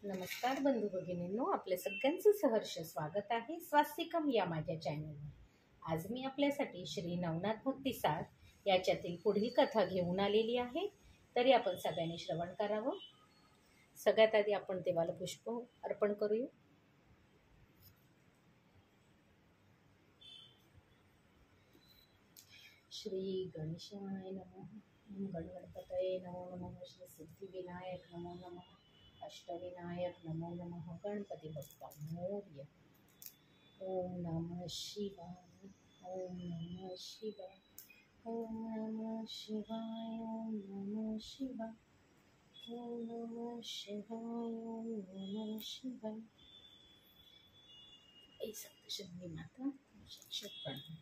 नमस्कार बंधू भगिनींनो, आपले सगळ्यांचं सहर्ष स्वागत आहे स्वास्तिकम या माझ्या चॅनलवर। आज मी आपल्यासाठी श्री नवनाथ भक्तिसार याच्यातील पुढील कथा घेऊन आलेली आहे। तरी आपण सगळ्यांनी श्रवण करावं। सगळ्यात आधी आपण देवाला पुष्प अर्पण करूया। श्री गणेशाय नमः। गणगणपतये नमो नमः। श्री सिद्धिविनायक नमो नमः। अष्टविनायक नमो नमः। गणपती बाप्पा मोरया। ओम नमः शिवाय। ओम नमः शिवाय। ओम नमः शिवाय। ओम नमः शिवाय। ओम नमः शिवाय। ओम नमः शिवाय। एक सप्तशती माता शिक्षक प्रणाम।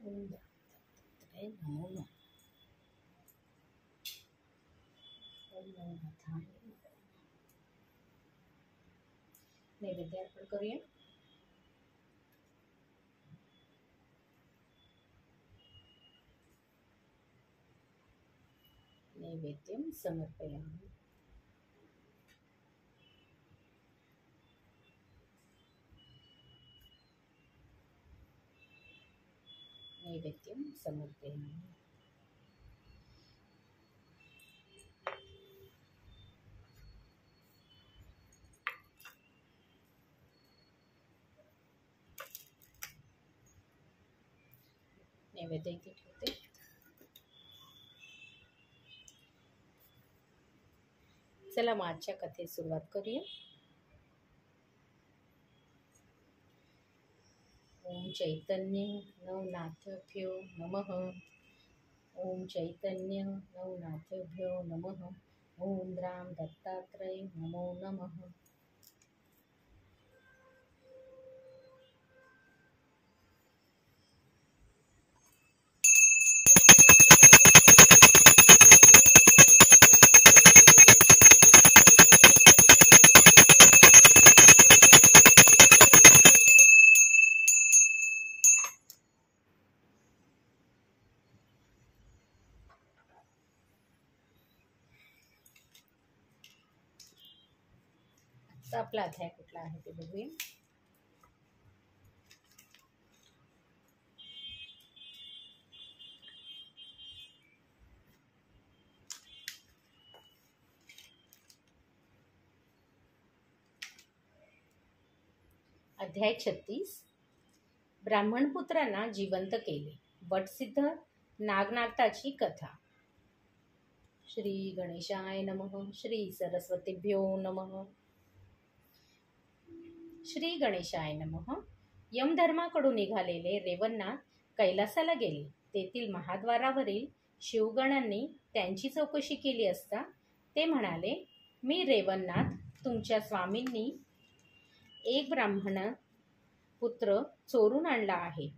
ओम नमो नमः। नैवेद्य अर्पण करूया। नैवेद्यम समर्पयामि। नैवेद्यम समर्पयामि। नैवेद्य इथे ठेवते। चला मग आजच्या कथेस सुरुवात करूया। ओम चैतन्य नवनाथभ्यो नमः। ओम चैतन्य नवनाथभ्यो नमः। ओम राम दत्तात्रय नमो नमः। आपला अध्याय कुठला आहे ते बघूया। अध्याय 36। ब्राह्मणपुत्रांना जिवंत केले। वटसिद्ध नागनाथाची कथा। श्री गणेशाय नमः। श्री सरस्वतीभ्यो नमः। श्री गणेशाय नमः। यमधर्माकडून निघालेले रेवणनाथ कैलासाला गेले। तेथील महाद्वारावरील शिवगणांनी त्यांची चौकशी केली असता ते म्हणाले, मी रेवणनाथ तुमच्या स्वामींनी एक ब्राह्मण पुत्र चोरून आणला आहे,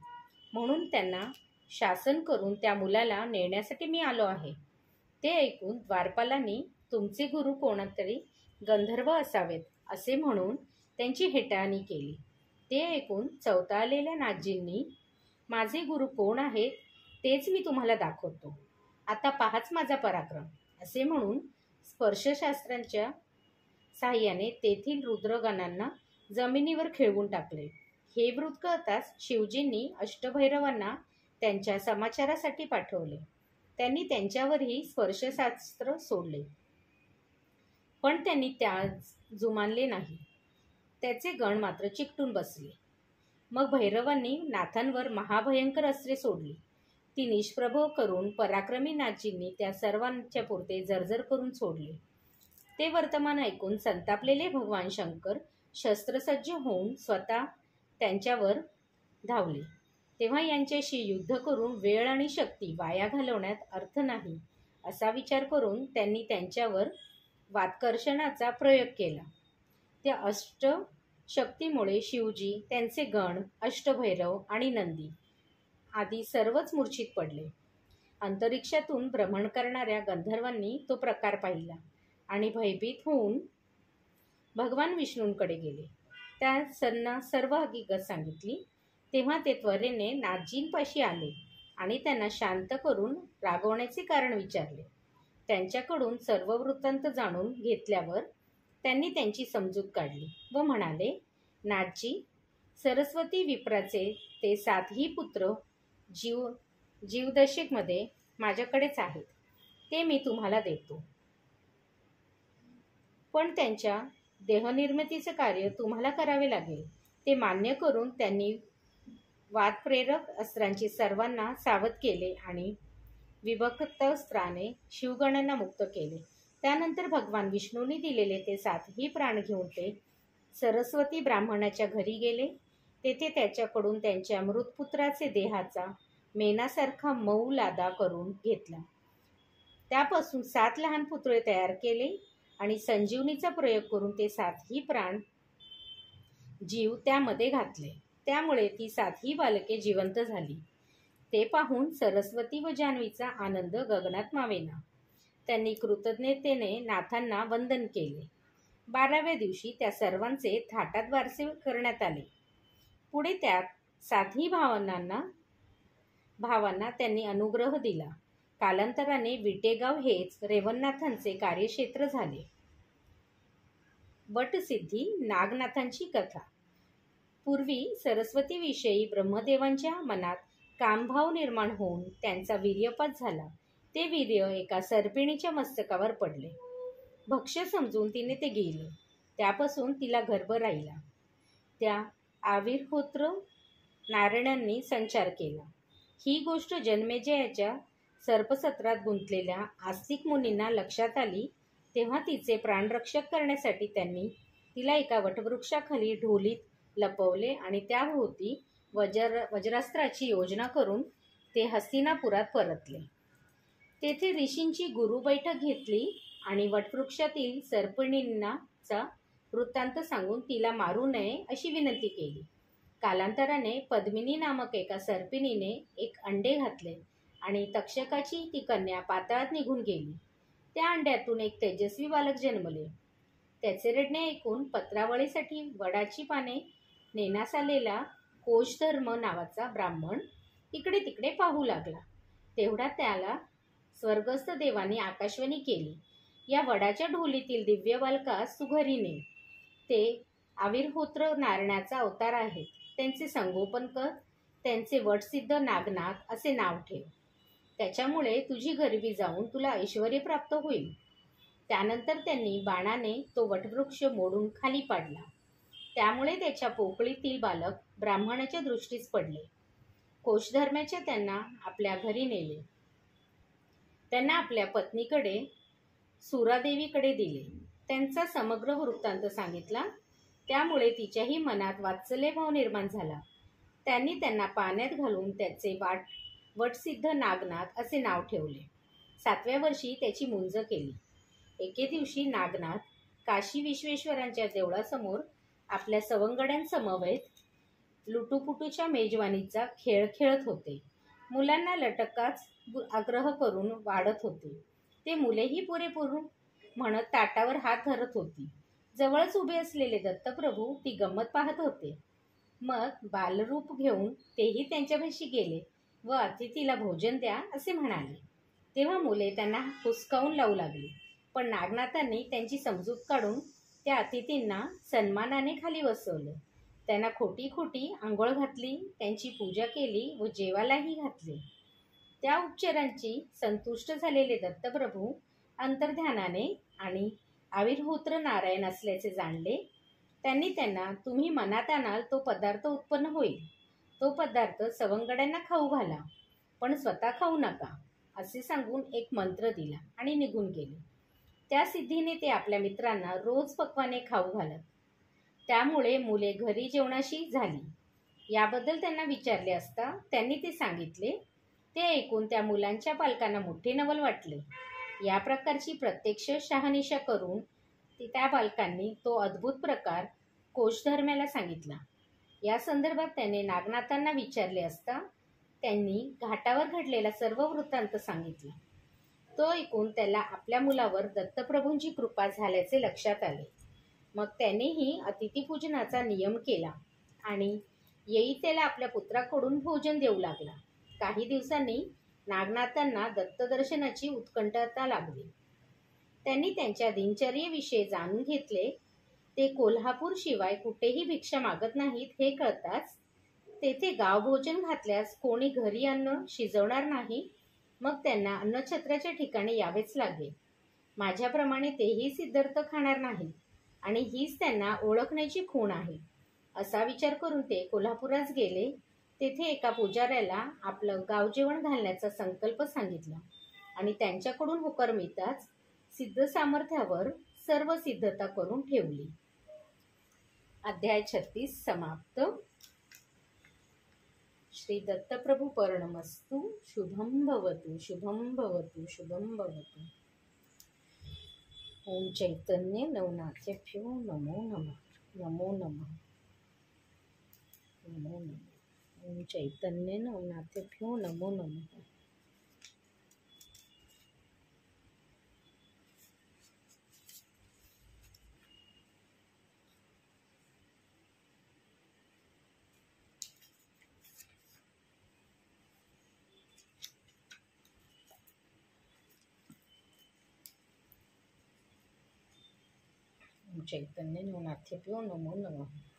म्हणून त्यांना शासन करून त्या मुलाला नेण्यासाठी मी आलो आहे। ते ऐकून द्वारपालांनी तुमचे गुरु कोणतरी गंधर्व असावेत असे म्हणून त्यांची हेटाळणी केली। ते ऐकून चवताळलेल्या नागजींनी माझे गुरु कोण आहेत तेच मी तुम्हाला दाखवतो, आता पाहाच माझा पराक्रम असे म्हणून स्पर्शशास्त्रांच्या साहाय्याने तेथील रुद्रगणांना जमिनीवर खिळवून टाकले। हे वृत्त कळताच शिवजींनी अष्टभैरवांना त्यांच्या समाचारासाठी पाठवले। त्यांनी त्यांच्यावरही स्पर्शशास्त्र सोडले, पण त्यांनी त्या जुमानले नाही। त्याचे गण मात्र चिकटून बसले। मग भैरवांनी नाथांवर महाभयंकर अस्त्रे सोडली। ती निष्प्रभ करून पराक्रमी नाथजींनी त्या सर्वांच्या पुरते जर्जर करून सोडले। ते वर्तमान ऐकून संतापलेले भगवान शंकर शस्त्रसज्ज होऊन स्वतः त्यांच्यावर धावले। तेव्हा यांच्याशी युद्ध करून वेळ आणि शक्ती वाया घालवण्यात अर्थ नाही असा विचार करून त्यांनी त्यांच्यावर वातकर्षणाचा प्रयोग केला। त्या अष्टशक्तीमुळे शिवजी, त्यांचे गण, अष्टभैरव आणि नंदी आदी सर्वच मूर्छित पडले। अंतरिक्षातून भ्रमण करणाऱ्या गंधर्वांनी तो प्रकार पाहिला आणि भयभीत होऊन भगवान विष्णूंकडे गेले। त्यांना सर्व हकीकत सांगितली। तेव्हा ते त्वरेने नाथजींपाशी आले आणि त्यांना शांत करून रागवण्याचे कारण विचारले. त्यांच्याकडून सर्व वृत्तांत जाणून घेतल्यावर त्यांनी त्यांची समजूत काढली व म्हणाले, नाथजी, सरस्वती विप्राचे ते 7ही पुत्र जीवदशेमध्ये माझ्याकडेच आहेत. ते मी तुम्हाला देतो. पण त्यांच्या देहनिर्मितीचे कार्य तुम्हाला करावे लागेल. ते मान्य करून त्यांनी वादप्रेरक अस्त्रांची सर्वांना सावध केले आणि विभक्त अस्त्राने शिवगणांना मुक्त केले. त्यानंतर भगवान विष्णूंनी दिलेले ते 7ही प्राण घेऊन ते सरस्वती ब्राह्मणाच्या घरी गेले. तेथे त्याच्याकडून त्यांच्या मृतपुत्राचे देहाचा मेणासारखा मऊ लादा करून घेतला. त्यापासून 7 लहान पुतळे तयार केले आणि संजीवनीचा प्रयोग करून ते 7ही प्राण जीव त्यामध्ये घातले. त्यामुळे ती 7ही बालके जिवंत झाली. ते पाहून सरस्वती व जान्हवीचा आनंद गगनात मावेना. त्यांनी कृतज्ञतेने नाथांना वंदन केले. 12व्या दिवशी त्या सर्वांचे थाटात बारसे करण्यात आले. पुढे त्या 7ही भावांना त्यांनी अनुग्रह दिला. कालांतराने विटेगाव हेच रेवणनाथांचे कार्यक्षेत्र झाले. वटसिद्धी नागनाथांची कथा. पूर्वी सरस्वतीविषयी ब्रह्मदेवांच्या मनात कामभाव निर्माण होऊन त्यांचा वीर्यपात झाला. ते वीर्य एका सर्पिणीच्या मस्तकावर पडले. भक्ष्य समजून तिने ते गिळले. त्यापासून तिला गर्भ राहिला. त्या आविर्होत्र नारायणांनी संचार केला. ही गोष्ट जन्मेजयाच्या सर्पसत्रात गुंतलेल्या आस्तिक मुनींना लक्षात आली. तेव्हा तिचे प्राणरक्षक करण्यासाठी त्यांनी तिला एका वटवृक्षाखाली ढोलीत लपवले आणि त्याभोवती वज्रास्त्राची योजना करून ते हस्तिनापुरात परतले. तेथे ऋषींची गुरु बैठक घेतली आणि वटवृक्षातील सर्पिणींचा वृत्तांत सांगून तिला मारू नये अशी विनंती केली. कालांतराने पद्मिनी नामक एका सर्पिणीने एक अंडे घातले आणि तक्षकाची ती कन्या पाताळात निघून गेली. त्या अंड्यातून एक तेजस्वी बालक जन्मले. त्याचे रडणे ऐकून पत्रावळीसाठी वडाची पाने नेण्यास आलेला कोशधर्म नावाचा ब्राह्मण इकडे तिकडे पाहू लागला. तेवढा त्याला स्वर्गस्थ देवाने आकाशवाणी केली, या वडाच्या ढोलीतील दिव्य बालकास तू घरी ने. ते आविर्होत्र नारायणाचा अवतार आहेत. त्यांचे संगोपन कर. त्यांचे वटसिद्ध नागनाथ असे नाव ठेव. त्याच्यामुळे तुझी गरिबी जाऊन तुला ऐश्वर्य प्राप्त होईल. त्यानंतर त्यांनी बाणाने तो वटवृक्ष मोडून खाली पाडला. त्यामुळे त्याच्या पोकळीतील बालक ब्राह्मणाच्या दृष्टीस पडले. कोशधर्माच्या त्यांना आपल्या घरी नेले. त्यांना आपल्या पत्नीकडे सुरादेवीकडे दिले. त्यांचा समग्र वृत्तांत सांगितला. त्यामुळे तिच्याही मनात वात्सल्यभाव निर्माण झाला. त्यांनी त्यांना पाण्यात घालून त्याचे वटसिद्ध नागनाथ असे नाव ठेवले. 7व्या वर्षी त्याची मुंज केली. एके दिवशी नागनाथ काशी विश्वेश्वरांच्या देवळासमोर आपल्या सवंगड्यांसमवेत लुटूपुटूच्या मेजवानीचा खेळ खेळत होते. मुलांना लटकाच आग्रह करून वाढत होते. ते मुलेही पुरेपूर म्हणत ताटावर हात धरत होती. जवळच उभे असलेले दत्तप्रभू ती गंमत पाहत होते. मग बालरूप घेऊन तेही त्यांच्यापाशी गेले व अतिथीला भोजन द्या असे म्हणाले. तेव्हा मुले त्यांना हुसकावून लावू लागली. पण नागनाथांनी त्यांची समजूत काढून त्या अतिथींना सन्मानाने खाली बसवले. त्यांना खोटी खोटी आंघोळ घातली, त्यांची पूजा केली व जेवायलाही घातले. त्या उपचारांची संतुष्ट झालेले दत्तप्रभू अंतर्ध्यानाने आणि आविर्होत्र नारायण असल्याचे जाणले. त्यांनी त्यांना तुम्ही मनात आणाल तो पदार्थ उत्पन्न होईल. तो पदार्थ सवंगड्यांना खाऊ घाला, पण स्वतः खाऊ नका असे सांगून एक मंत्र दिला आणि निघून गेले. त्या सिद्धीने ते आपल्या मित्रांना रोज पक्वाने खाऊ घालत. त्यामुळे मुले घरी जेवणाशी झाली. याबद्दल त्यांना विचारले असता त्यांनी ते सांगितले. ते ऐकून त्या मुलांच्या पालकांना मोठे नवल वाटले. या प्रकारची प्रत्यक्ष शहानिशा करून त्या बालकांनी तो अद्भुत प्रकार कोशधर्म्याला सांगितला. या संदर्भात त्याने नागनाथांना विचारले असता त्यांनी घाटावर घडलेला सर्व वृत्तांत सांगितला. तो ऐकून त्याला आपल्या मुलावर दत्तप्रभूंची कृपा झाल्याचे लक्षात आले. मग त्यानेही अतिथीपूजनाचा नियम केला आणि येई त्याला आपल्या पुत्राकडून भोजन देऊ लागला. काही दिवसांनी नागनाथांना दत्तदर्शनाची उत्कंठता लागली. त्यांनी त्यांच्या दिनचर्येविषयी जाणून घेतले. ते कोल्हापूर शिवाय कुठेही भिक्षा मागत नाहीत हे कळताच तेथे गावभोजन घातल्यास कोणी घरी अन्न शिजवणार नाही, मग त्यांना अन्नछत्राच्या ठिकाणी यावेच लागेल. माझ्याप्रमाणे तेही सिद्धार्थ खाणार नाही आणि हीच त्यांना ओळखण्याची खूण आहे, असा विचार करून ते कोल्हापुरास गेले. तेथे एका पुजाऱ्याला आपलं गावजेवण घालण्याचा संकल्प सांगितला आणि त्यांच्याकडून होकार मिळताच सिद्ध सामर्थ्यावर सर्व सिद्धता करून ठेवली. अध्याय 36 समाप्त. श्री दत्तप्रभू पर्णमस्तु. शुभम भवतु, शुभम भवतु, शुभम भवतु. ओम चैतन्य नवनाथेभ्यो नमो नमः. नमो नमः. नमो नमः. ओम चैतन्य नवनाथेभ्यो नमो नमः. चैतन्य नवनाथेभ्यो नमो नमः.